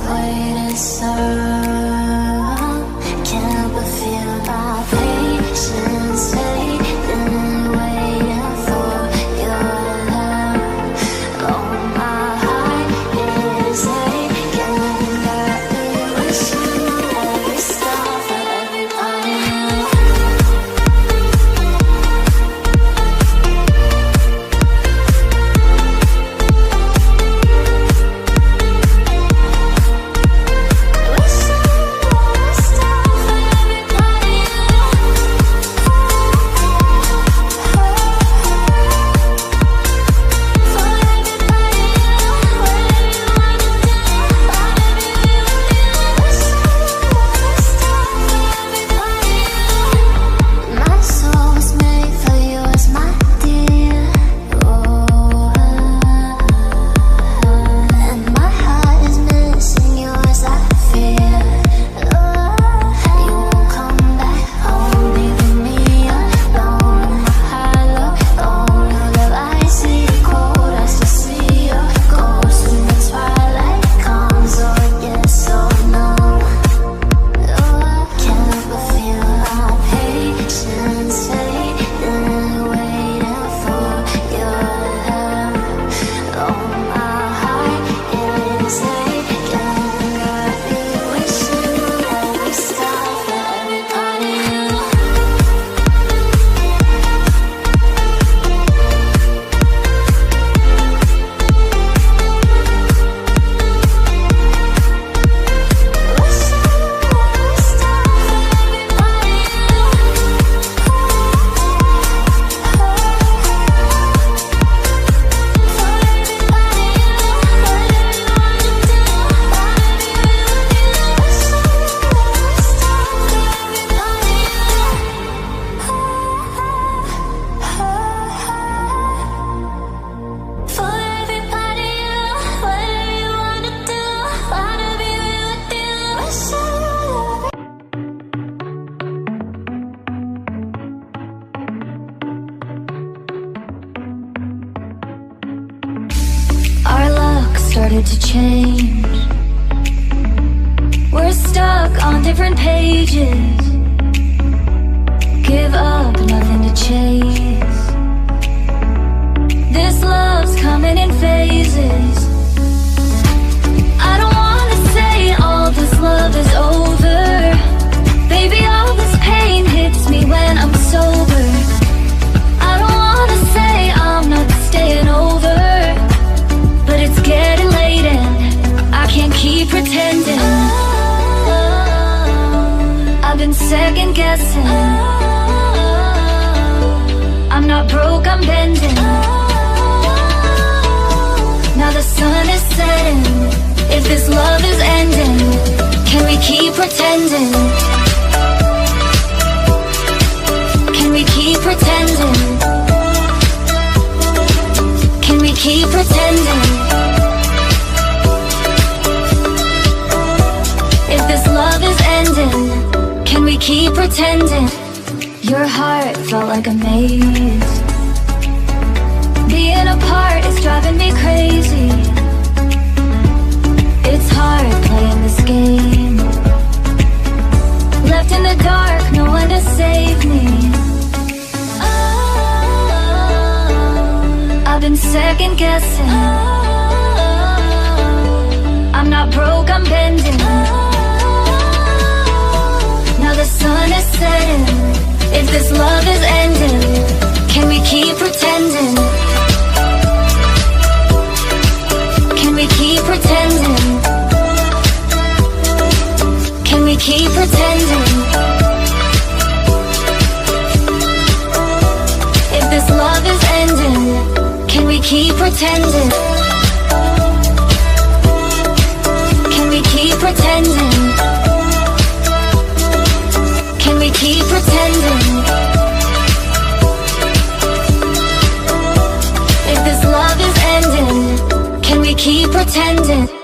waiting so long. Can't but feel my patience fading, waiting for your love. Oh, my heart is aching, got me wishing every star for everybody. Started to change. We're stuck on different pages. Give up, nothing to chase. This love's coming in phases. I don't wanna say all this love is over. Baby, all this pain hits me when I'm sober. I don't wanna say I'm not staying over, but it's getting late and I can't keep pretending. I've been second guessing. I'm not broke, I'm bending. Now the sun is setting. If this love is ending, can we keep pretending? Can we keep pretending? Can we keep pretending? If this love is ending, can we keep pretending? Your heart felt like a maze. Being apart is driving me crazy. It's hard playing this game. Left in the dark, no one to save me. I've been second guessing. I'm not broke, I'm bending. Now the sun is setting. If this love is ending, can we keep pretending? Can we keep pretending? Can we keep pretending? If this love is ending, can we keep pretending? Can we keep pretending? Can we keep pretending? If this love is ending, can we keep pretending?